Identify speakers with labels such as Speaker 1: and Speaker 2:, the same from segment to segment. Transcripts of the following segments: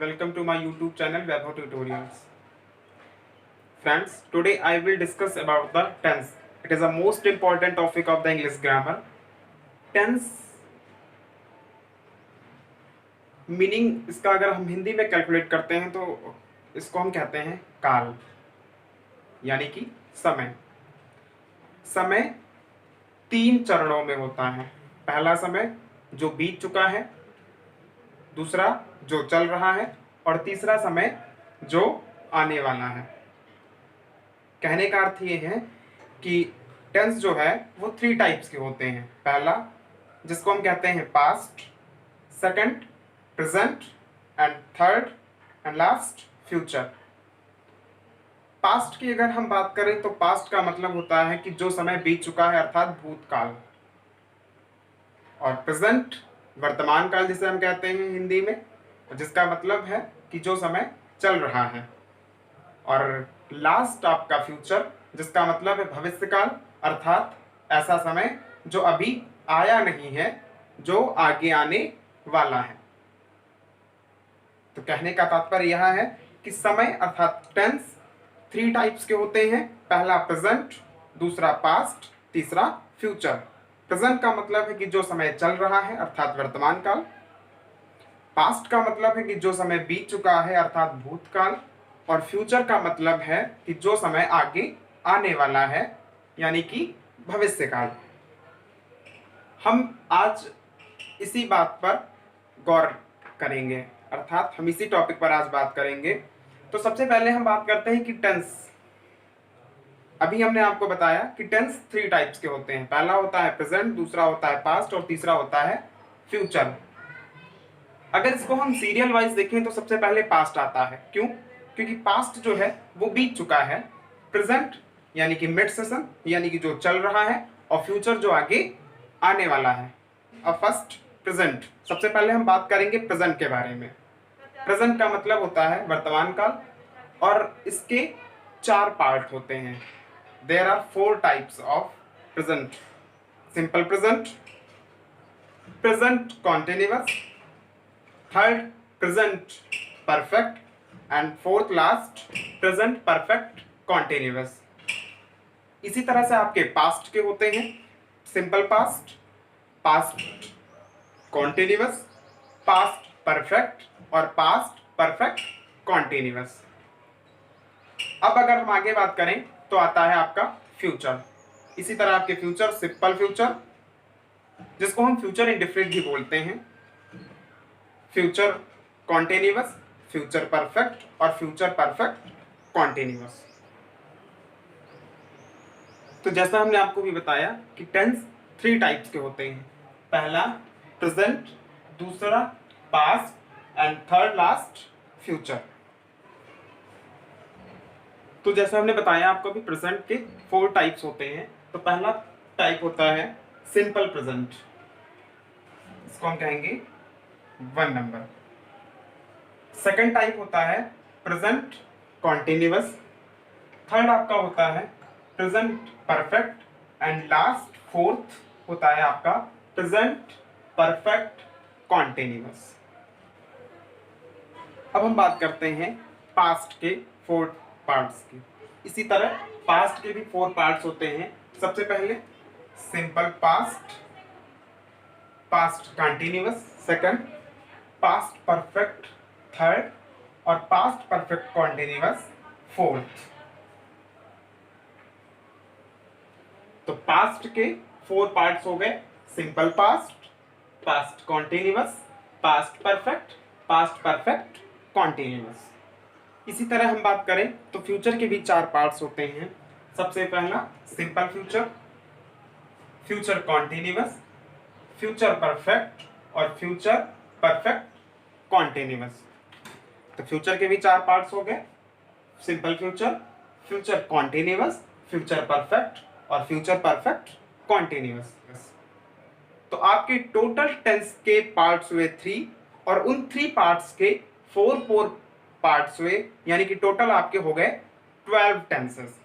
Speaker 1: welcome to my YouTube channel Vaibhav Tutorials. Friends, today I will discuss about the tense. It is a most important topic of the English grammar. Tense meaning इसका अगर हम हिंदी में calculate करते हैं तो इसको हम कहते हैं काल, यानी कि समय। समय 3 चरणों में होता है। पहला समय जो बीत चुका है, दूसरा जो चल रहा है और तीसरा समय जो आने वाला है। कहने का अर्थ ये है कि टेंस जो है वो 3 टाइप्स के होते हैं। पहला जिसको हम कहते हैं past, second present and third and last future. Past की अगर हम बात करें तो पास्ट का मतलब होता है कि जो समय बीत चुका है अर्थात भूतकाल, और प्रेजेंट वर्तमान काल जिसे हम कहते हैं हिंदी में, जिसका मतलब है कि जो समय चल रहा है, और लास्ट आपका फ्यूचर जिसका मतलब है भविष्य काल अर्थात ऐसा समय जो अभी आया नहीं है, जो आगे आने वाला है। तो कहने का तात्पर्य यह है कि समय अर्थात टेंस 3 टाइप्स के होते हैं। पहला प्रेजेंट, दूसरा पास्ट, तीसरा फ्यूचर। प्रेजेंट का मतलब है कि जो समय चल रहा है अर्थात वर्तमान काल। पास्ट का मतलब है कि जो समय बीत चुका है अर्थात भूतकाल, और फ्यूचर का मतलब है कि जो समय आगे आने वाला है, यानी कि भविष्य काल। हम आज इसी बात पर गौर करेंगे, अर्थात हम इसी टॉपिक पर आज बात करेंगे। तो सबसे पहले हम बात करते हैं कि टेंस। अभी हमने आपको बताया कि टेंस 3 टाइप्स के होते हैं। पहला होता है प्रेजेंट, दूसरा होता है पास्ट और तीसरा होता है फ्यूचर। अगर इसको हम सीरियल वाइज देखें तो सबसे पहले पास्ट आता है। क्यों? क्योंकि पास्ट जो है वो बीत चुका है, प्रेजेंट यानी कि मिड सेशन यानी कि जो चल रहा है, और फ्यूचर जो आगे आने वाला है। अब फर्स्ट प्रेजेंट, सबसे पहले हम बात करेंगे प्रेजेंट के बारे में। प्रेजेंट का मतलब होता है वर्तमान काल, और इसके 4 पार्ट होते हैं। There are 4 types of present: simple present, present continuous, third present perfect and fourth last present perfect continuous. इसी तरह से आपके पास्ट के होते हैं simple past, past continuous, past perfect और पास्ट परफेक्ट कॉन्टिन्यूअस। अब अगर हम आगे बात करें तो आता है आपका फ्यूचर। इसी तरह आपके फ्यूचर सिंपल फ्यूचर, जिसको हम फ्यूचर इंडिफरेंट भी बोलते हैं, फ्यूचर कॉन्टिन्यूअस, फ्यूचर परफेक्ट और फ्यूचर परफेक्ट कॉन्टिन्यूअस। तो जैसा हमने आपको भी बताया कि टेंस 3 टाइप्स के होते हैं। पहला प्रेजेंट, दूसरा past and third last future. तो जैसा हमने बताया आपको भी प्रेजेंट के 4 टाइप्स होते हैं। तो पहला टाइप होता है सिंपल प्रेजेंट, इसको हम कहेंगे 1 नंबर। सेकंड टाइप होता है प्रेजेंट कॉन्टिन्यूअस, थर्ड आपका होता है present perfect and last fourth होता है आपका प्रेजेंट परफेक्ट कॉन्टिन्यूअस। अब हम बात करते हैं पास्ट के 4 पार्ट्स की। इसी तरह पास्ट के भी 4 पार्ट्स होते हैं। सबसे पहले simple past, past continuous second, past perfect third और पास्ट परफेक्ट कॉन्टिन्यूअस फोर्थ। तो पास्ट के 4 पार्ट्स हो गए simple past, past continuous, past perfect, past perfect continuous. इसी तरह हम बात करें तो फ्यूचर के भी 4 पार्ट्स होते हैं। सबसे पहला simple future, future continuous, future perfect और फ्यूचर परफेक्ट कॉन्टिन्यूअस। तो फ्यूचर के भी 4 पार्ट्स हो गए, simple future, future continuous, future perfect और फ्यूचर परफेक्ट कॉन्टिन्यूअस। तो आपके टोटल टेंस के पार्ट्स हुए 3, और उन 3 पार्ट्स के 4 पार्ट्स हुए, यानी कि टोटल आपके हो गए 12 टेंसेस।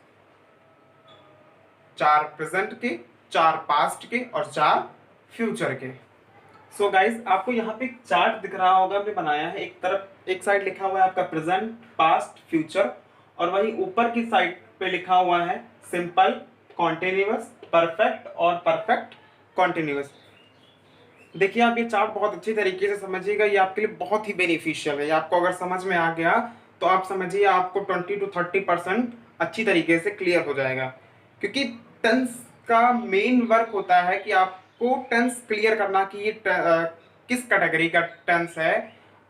Speaker 1: 4 प्रेजेंट के, 4 पास्ट के और 4 फ्यूचर के। सो गाइज आपको यहाँ पे एक चार्ट दिख रहा होगा, मैं बनाया है। एक तरफ एक साइड लिखा हुआ है आपका प्रेजेंट, पास्ट, फ्यूचर, और वही ऊपर की साइड पे लिखा हुआ है सिंपल, कॉन्टिन्यूअस, परफेक्ट और परफेक्ट कॉन्टिन्यूअस। देखिए आप ये चार्ट बहुत अच्छी तरीके से समझिएगा, ये आपके लिए बहुत ही बेनिफिशियल है। ये आपको अगर समझ में आ गया तो आप समझिए आपको 20 to 30% अच्छी तरीके से क्लियर हो जाएगा। क्योंकि टेंस का मेन वर्क होता है कि आपको टेंस क्लियर करना कि ये किस कैटेगरी का टेंस है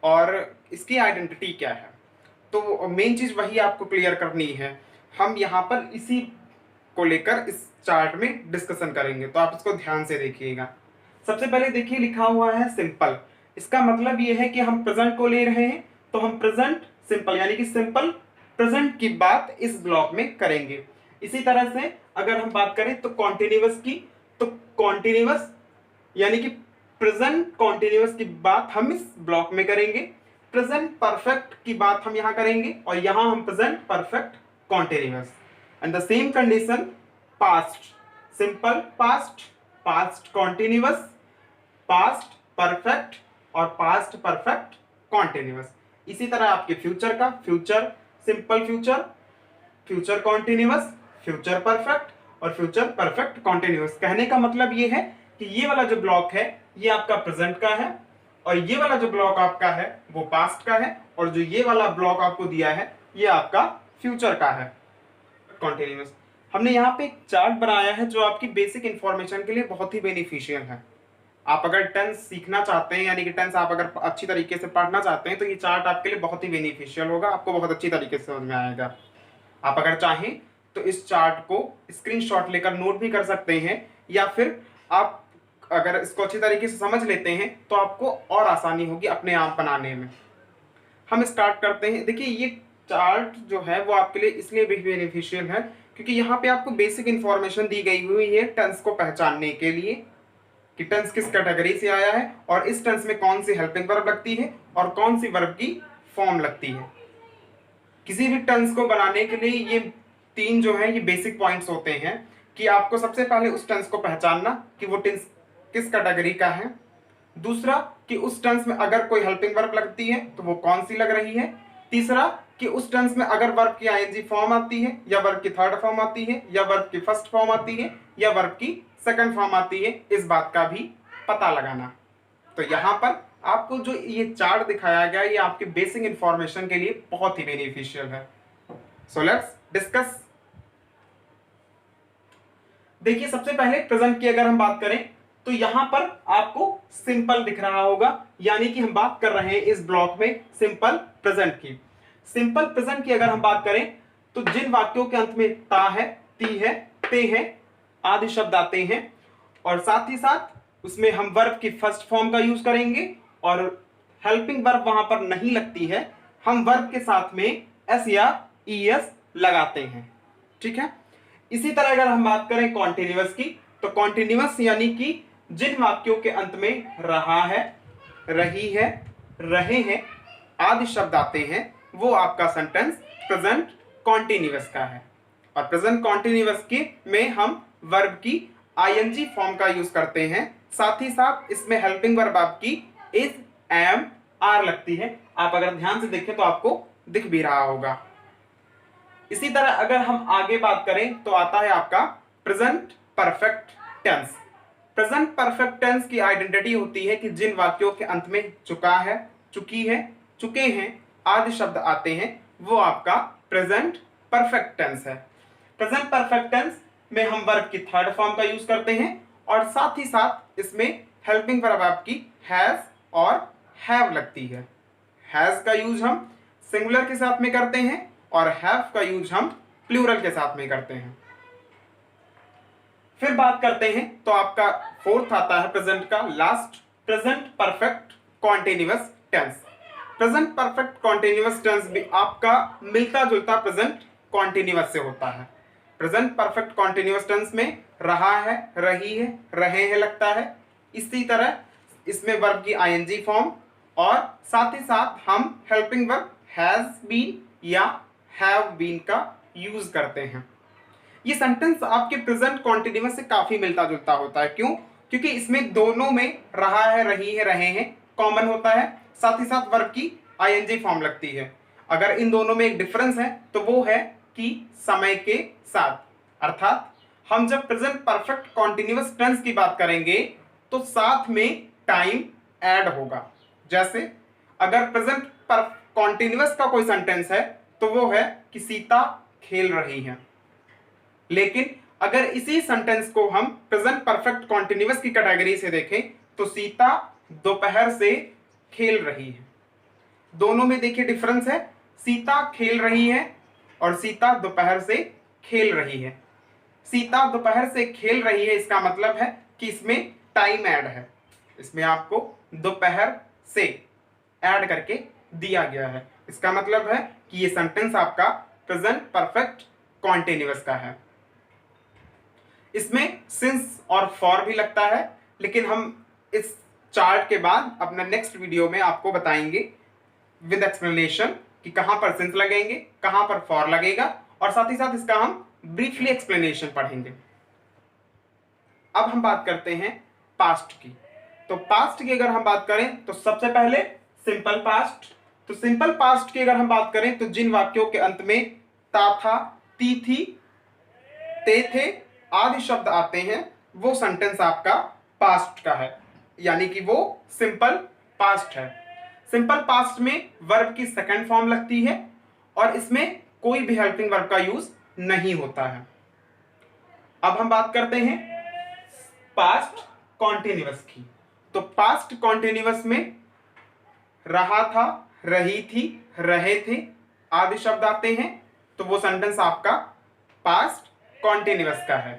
Speaker 1: और इसकी आइडेंटिटी क्या है। तो मेन चीज वही आपको क्लियर करनी है। हम यहाँ पर इसी को लेकर इस चार्ट में डिस्कशन करेंगे, तो आप इसको ध्यान से देखिएगा। सबसे पहले देखिए लिखा हुआ है सिंपल। इसका मतलब ये है कि हम प्रेजेंट को ले रहे हैं, तो हम प्रेजेंट सिंपल यानी कि सिंपल प्रेजेंट की बात इस ब्लॉक में करेंगे। इसी तरह से अगर हम बात करें तो कॉन्टिन्यूअस की, तो कॉन्टिन्यूअस यानी कि प्रेजेंट कॉन्टिन्यूअस की बात हम इस ब्लॉक में करेंगे। प्रेजेंट परफेक्ट की बात हम यहां करेंगे और यहां हम present perfect continuous. And the same condition past simple past, past continuous, past perfect और पास्ट परफेक्ट कॉन्टिन्यूअस। इसी तरह आपके फ्यूचर का future simple future, future continuous, future perfect और फ्यूचर परफेक्ट कॉन्टिन्यूअस। कहने का मतलब ये है कि ये वाला जो ब्लॉक है ये आपका प्रेजेंट का है और ये वाला जो ब्लॉक आपका है वो पास्ट का है, और जो ये वाला ब्लॉक आपको दिया है ये आपका फ्यूचर का है कॉन्टिन्यूअस। हमने यहाँ पे एक चार्ट बनाया है जो आपकी बेसिक इंफॉर्मेशन के लिए बहुत ही बेनिफिशियल है। आप अगर टेंस सीखना चाहते हैं यानी कि टेंस आप अगर अच्छी तरीके से पढ़ना चाहते हैं तो ये चार्ट आपके लिए बहुत ही बेनिफिशियल होगा, आपको बहुत अच्छी तरीके से समझ में आएगा। आप अगर चाहें तो इस चार्ट को स्क्रीनशॉट लेकर नोट भी कर सकते हैं, या फिर आप अगर इसको अच्छी तरीके से समझ लेते हैं तो आपको और आसानी होगी अपने आप बनाने में। हम स्टार्ट करते हैं। देखिए ये चार्ट जो है वो आपके लिए इसलिए भी बेनिफिशियल है क्योंकि यहाँ पे आपको बेसिक इंफॉर्मेशन दी गई हुई है टेंस को पहचानने के लिए कि टेंस किस कैटेगरी से आया है और इस टेंस में कौन सी हेल्पिंग वर्ब लगती है और कौन सी वर्ब की फॉर्म लगती है। किसी भी टेंस को बनाने के लिए ये तीन जो है ये बेसिक पॉइंट्स होते हैं कि आपको सबसे पहले उस टेंस को पहचानना कि वो टेंस किस कैटेगरी का है। दूसरा कि उस टेंस में अगर कोई हेल्पिंग वर्ब लगती है तो वो कौन सी लग रही है। तीसरा कि उस टेंस में अगर वर्ब की आईएनजी फॉर्म आती है या वर्ब की थर्ड फॉर्म आती है या वर्ब की फर्स्ट फॉर्म आती है या वर्ब की सेकंड फॉर्म आती है, इस बात का भी पता लगाना। तो यहाँ पर आपको जो ये चार्ट दिखाया गया ये आपके बेसिक इंफॉर्मेशन के लिए बहुत ही बेनिफिशियल है। So let's discuss. देखिए सबसे पहले प्रेजेंट की अगर हम बात करें तो यहां पर आपको सिंपल दिख रहा होगा, यानी कि हम बात कर रहे हैं इस ब्लॉक में सिंपल प्रेजेंट की। सिंपल प्रेजेंट की अगर हम बात करें तो जिन वाक्यों के अंत में ता है, ती है, ते है आदि शब्द आते हैं और साथ ही साथ उसमें हम वर्ब की फर्स्ट फॉर्म का यूज करेंगे और हेल्पिंग वर्ब वहां पर नहीं लगती है, हम वर्ब के साथ में एस या ईएस लगाते हैं। ठीक है। इसी तरह अगर हम बात करें कॉन्टिन्यूअस की तो कॉन्टिन्यूअस यानी कि जिन वाक्यों के अंत में रहा है, रही है, रहे हैं आदि शब्द आते हैं वो आपका सेंटेंस प्रेजेंट कॉन्टिन्यूअस का है। और प्रेजेंट कॉन्टिन्यूअस के में हम वर्ब की आईएनजी फॉर्म का यूज करते हैं, साथ ही साथ इसमें हेल्पिंग वर्ब आपकी इज, एम, आर लगती है। आप अगर ध्यान से देखें तो आपको दिख भी रहा होगा। इसी तरह अगर हम आगे बात करें तो आता है आपका present perfect tense. Present perfect tense की आइडेंटिटी होती है कि जिन वाक्यों के अंत में चुका है, चुकी है, चुके हैं आदि शब्द आते हैं वो आपका प्रेजेंट परफेक्ट टेंस है। प्रेजेंट परफेक्ट टेंस में हम वर्ब की थर्ड फॉर्म का यूज करते हैं और साथ ही साथ इसमें हेल्पिंग वर्ब आपकी हैज और हैव लगती है। हैज का यूज हम सिंगुलर के साथ में करते हैं और हैव का यूज हम प्लूरल के साथ में करते हैं। फिर बात करते हैं तो आपका फोर्थ आता है प्रेजेंट का last, present perfect continuous tense. Present perfect continuous tense भी आपका मिलता जुलता प्रेजेंट कॉन्टिन्यूअस से होता है। प्रेजेंट परफेक्ट कॉन्टिन्यूअस टेंस में रहा है, रही है, रहे हैं लगता है। इसी तरह इसमें वर्ब की आईएनजी फॉर्म और साथ ही साथ हम हेल्पिंग वर्ब हैज बीन या हैव बीन का यूज करते हैं। ये सेंटेंस आपके प्रेजेंट कॉन्टिन्यूअस से काफी मिलता जुलता होता है। क्यों? क्योंकि इसमें दोनों में रहा है, रही है, रहे हैं कॉमन होता है, साथ ही साथ वर्ब की आईएनजी फॉर्म लगती है। अगर इन दोनों में एक डिफरेंस है तो वो है कि समय के साथ, अर्थात हम जब प्रेजेंट परफेक्ट कॉन्टिन्यूअस टेंस की बात करेंगे तो साथ में टाइम ऐड होगा। जैसे अगर प्रेजेंट पर कॉन्टिन्यूअस का कोई सेंटेंस है तो वो है कि सीता खेल रही है, लेकिन अगर इसी सेंटेंस को हम प्रेजेंट परफेक्ट कॉन्टिन्यूअस की कैटेगरी से देखें तो सीता दोपहर से खेल रही है। दोनों में देखिए डिफरेंस है, सीता खेल रही है और सीता दोपहर से खेल रही है। सीता दोपहर से खेल रही है इसका मतलब है कि इसमें टाइम ऐड है, इसमें आपको दोपहर से ऐड करके दिया गया है। इसका मतलब है कि ये सेंटेंस आपका प्रेजेंट परफेक्ट कॉन्टिन्यूअस का है। इसमें सिंस और फॉर भी लगता है, लेकिन हम इस चार्ट के बाद अपना नेक्स्ट वीडियो में आपको बताएंगे विद एक्सप्लेनेशन कि कहां पर सिंस लगेंगे, कहां पर फॉर लगेगा, और साथ ही साथ इसका हम ब्रीफली एक्सप्लेनेशन पढ़ेंगे। अब हम बात करते हैं पास्ट की। तो पास्ट की अगर हम बात करें तो सबसे पहले सिंपल पास्ट। तो सिंपल पास्ट की अगर हम बात करें तो जिन वाक्यों के अंत में ता था, ती थी, ते थे आदि शब्द आते हैं वो सेंटेंस आपका पास्ट का है, यानी कि वो सिंपल पास्ट है। सिंपल पास्ट में वर्ब की सेकंड फॉर्म लगती है और इसमें कोई भी हेल्पिंग वर्ब का यूज नहीं होता है। अब हम बात करते हैं पास्ट कॉन्टिन्यूअस की। तो पास्ट कॉन्टिन्यूअस में रहा था, रही थी, रहे थे आदि शब्द आते हैं तो वो सेंटेंस आपका पास्ट कॉन्टिन्यूअस का है।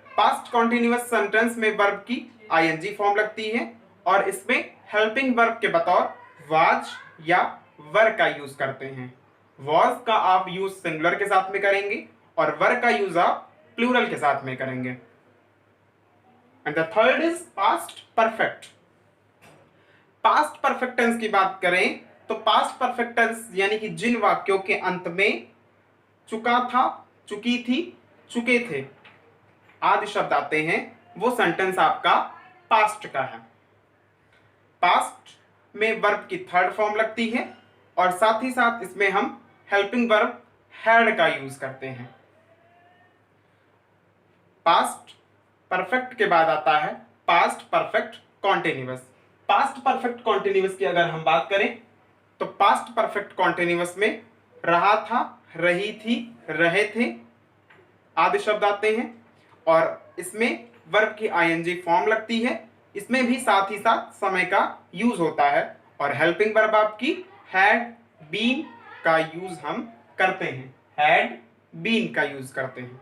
Speaker 1: पास्ट कॉन्टिन्यूअस सेंटेंस में वर्ब की आईएनजी फॉर्म लगती है और इसमें हेल्पिंग वर्ब के बतौर वाज या वर का यूज करते हैं। वॉज का आप यूज सिंगुलर के साथ में करेंगे और वर का यूज आप प्लूरल के साथ में करेंगे। And the third is past perfect. Past perfect tense की बात करें तो पास्ट परफेक्ट टेंस यानी कि जिन वाक्यों के अंत में चुका था, चुकी थी, चुके थे आदि शब्द आते हैं वो सेंटेंस आपका पास्ट का है। पास्ट में वर्ब की थर्ड फॉर्म लगती है और साथ ही साथ इसमें हम हेल्पिंग वर्ब हैड का यूज करते हैं। पास्ट परफेक्ट के बाद आता है past perfect continuous. Past perfect continuous की अगर हम बात करें तो पास्ट परफेक्ट कॉन्टिन्यूअस में रहा था, रही थी, रहे थे आदि शब्द आते हैं और इसमें वर्ब की आईएनजी फॉर्म लगती है। इसमें भी साथ ही साथ समय का यूज होता है और हेल्पिंग वर्ब आपकी हैड, बीन का यूज हम करते हैं। हैड, बीन का यूज करते हैं।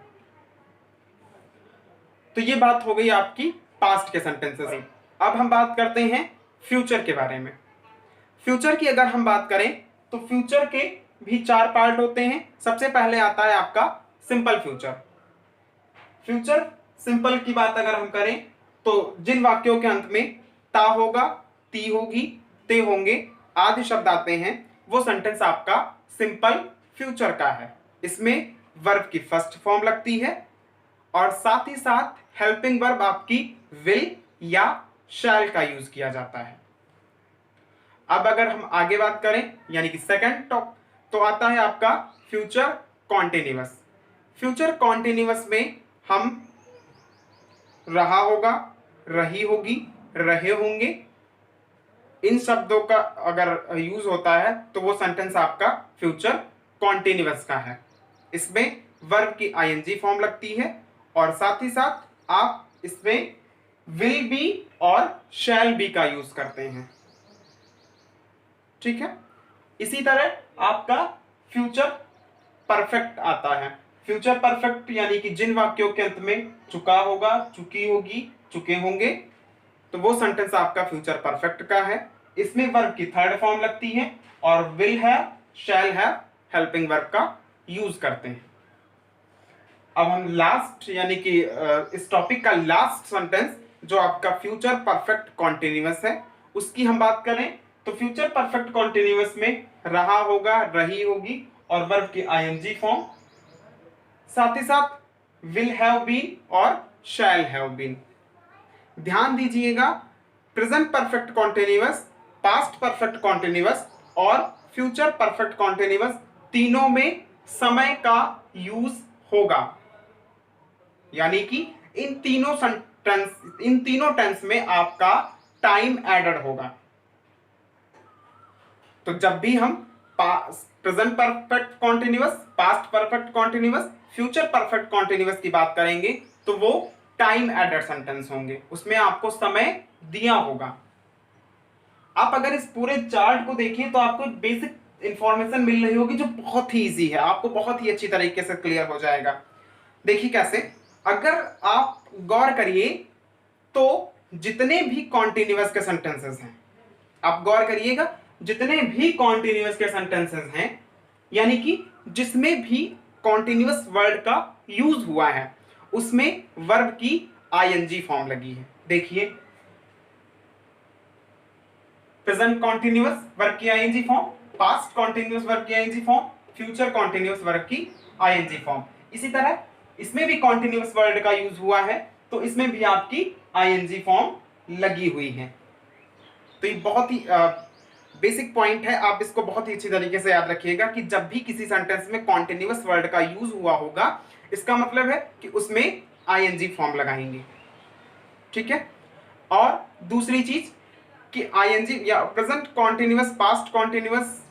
Speaker 1: तो ये बात हो गई आपकी पास्ट के सेंटेंसेस की। अब हम बात करते हैं फ्यूचर के बारे में। फ्यूचर की अगर हम बात करें तो फ्यूचर के भी चार पार्ट होते हैं। सबसे पहले आता है आपका सिंपल फ्यूचर। फ्यूचर सिंपल की बात अगर हम करें तो जिन वाक्यों के अंत में ता होगा, ती होगी, ते होंगे आदि शब्द आते हैं वो सेंटेंस आपका सिंपल फ्यूचर का है। इसमें वर्ब की फर्स्ट फॉर्म लगती है और साथ ही साथ हेल्पिंग वर्ब आपकी विल या शैल का यूज किया जाता है। अब अगर हम आगे बात करें यानी कि सेकंड तो आता है आपका फ्यूचर कॉन्टिन्यूअस। फ्यूचर कॉन्टिन्यूअस में हम रहा होगा, रही होगी, रहे होंगे इन शब्दों का अगर यूज होता है तो वो सेंटेंस आपका फ्यूचर कॉन्टिन्यूअस का है। इसमें वर्ब की आईएनजी फॉर्म लगती है और साथ ही साथ आप इसमें विल बी और शैल बी का यूज करते हैं। ठीक है, इसी तरह आपका फ्यूचर परफेक्ट आता है। फ्यूचर परफेक्ट यानी कि जिन वाक्यों के अंत में चुका होगा, चुकी होगी, चुके होंगे तो वो सेंटेंस आपका फ्यूचर परफेक्ट का है। इसमें वर्ब की थर्ड फॉर्म लगती है और विल है, शैल है हेल्पिंग वर्ब का यूज करते हैं। अब हम लास्ट यानी कि इस टॉपिक का लास्ट सेंटेंस जो आपका फ्यूचर परफेक्ट कॉन्टिन्यूअस है उसकी हम बात करें तो फ्यूचर परफेक्ट कॉन्टिन्यूअस में रहा होगा, रही होगी और वर्ब की आईएनजी फॉर्म, साथ ही साथ विल हैव बीन और शैल हैव बीन। ध्यान दीजिएगा, present perfect continuous, past perfect continuous और फ्यूचर परफेक्ट कॉन्टिन्यूअस तीनों में समय का यूज होगा। यानी कि इन तीनों टेंस में आपका टाइम एडेड होगा। तो जब भी हम present perfect continuous, past perfect continuous, future perfect continuous की बात करेंगे तो वो टाइम एडेड सेंटेंस होंगे, उसमें आपको समय दिया होगा। आप अगर इस पूरे चार्ट को देखिए तो आपको बेसिक इंफॉर्मेशन मिल रही होगी जो बहुत ही इजी है, आपको बहुत ही अच्छी तरीके से क्लियर हो जाएगा। देखिए कैसे, अगर आप गौर करिए तो जितने भी कॉन्टिन्यूअस के सेंटेंसेस हैं, आप गौर करिएगा, जितने भी कॉन्टिन्यूअस के सेंटेंसेस हैं, यानी कि जिसमें भी कॉन्टिन्यूअस वर्ड का यूज हुआ है उसमें वर्ब की आईएनजी फॉर्म लगी है। देखिए, प्रेजेंट कॉन्टिन्यूअस वर्ब की ING form, past continuous verb की ING form, future continuous verb की आईएनजी फॉर्म। इसी तरह इसमें भी कॉन्टिन्यूअस वर्ड का यूज हुआ है तो इसमें भी आपकी आईएनजी फॉर्म लगी हुई है। तो ये बहुत ही बेसिक पॉइंट है, आप इसको बहुत ही अच्छी तरीके से याद रखिएगा कि जब भी किसी सेंटेंस में कॉन्टिन्यूअस वर्ड का यूज हुआ होगा इसका मतलब है कि उसमें आईएनजी फॉर्म लगाएंगे। ठीक है। और दूसरी चीज कि आईएनजी या present continuous, past continuous,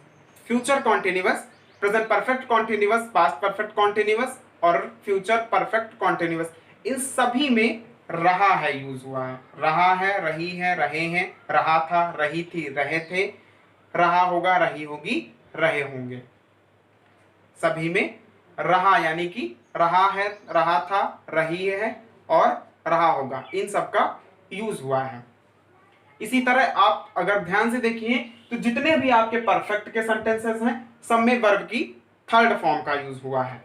Speaker 1: future continuous, present perfect continuous, past perfect continuous और फ्यूचर परफेक्ट कॉन्टिन्यूअस, इन सभी में रहा है यूज हुआ है। रहा है, रही है, रहे हैं, रहा था, रही थी, रहे थे, रहा होगा, रही होगी, रहे होंगे। सभी में रहा यानी कि रहा है, रहा था, रही है और रहा होगा, इन सब का यूज हुआ है। इसी तरह आप अगर ध्यान से देखिए तो जितने भी आपके परफेक्ट के सेंटेंसेस हैं सब में वर्ब की थर्ड फॉर्म का यूज हुआ है।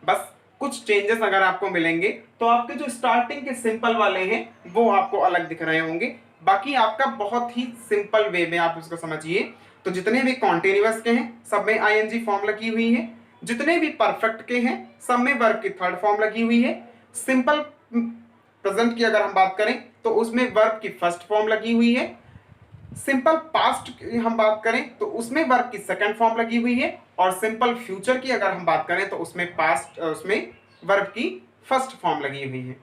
Speaker 1: बस कुछ चेंजेस अगर आपको मिलेंगे तो आपके जो स्टार्टिंग के सिंपल वाले हैं वो आपको अलग दिख रहे होंगे, बाकी आपका बहुत ही सिंपल वे में आप उसको समझिए। तो जितने भी कॉन्टिन्यूअस के हैं सब में आईएनजी फॉर्म लगी हुई है, जितने भी परफेक्ट के हैं सब में वर्ब की थर्ड फॉर्म लगी हुई है। सिंपल प्रेजेंट की अगर हम बात करें तो उसमें वर्ब की फर्स्ट फॉर्म लगी हुई है। सिंपल पास्ट की हम बात करें तो उसमें वर्ब की सेकंड फॉर्म लगी हुई है और सिंपल फ्यूचर की अगर हम बात करें तो उसमें वर्ब की फर्स्ट फॉर्म लगी हुई है।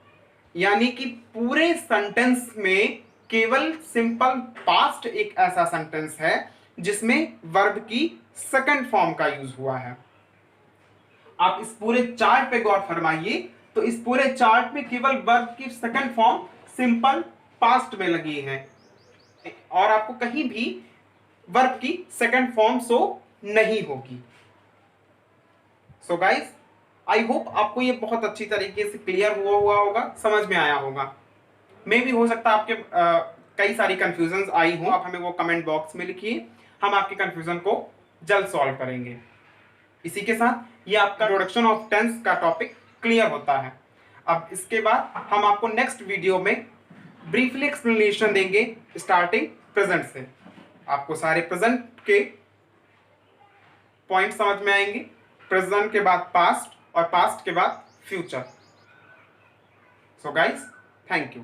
Speaker 1: यानी कि पूरे सेंटेंस में केवल सिंपल पास्ट एक ऐसा सेंटेंस है जिसमें वर्ब की सेकंड फॉर्म का यूज हुआ है। आप इस पूरे चार्ट पे गौर फरमाइए तो इस पूरे चार्ट में केवल वर्ब की सेकंड फॉर्म सिंपल पास्ट में लगी है और आपको कहीं भी वर्ब की सेकंड फॉर्म शो नहीं होगी। सो गाइस, आई होप आपको ये बहुत अच्छी तरीके से क्लियर हुआ होगा, समझ में आया होगा। मे भी हो सकता है आपके कई सारी कंफ्यूजन आई हो, आप हमें वो कमेंट बॉक्स में लिखिए, हम आपके कंफ्यूजन को जल्द सॉल्व करेंगे। इसी के साथ ये आपका इंट्रोडक्शन ऑफ टेंस का टॉपिक क्लियर होता है। अब इसके बाद हम आपको नेक्स्ट वीडियो में ब्रीफली एक्सप्लेनेशन देंगे स्टार्टिंग प्रेजेंट से। आपको सारे प्रेजेंट के पॉइंट समझ में आएंगे, प्रेजेंट के बाद पास्ट और पास्ट के बाद future. So guys, thank you.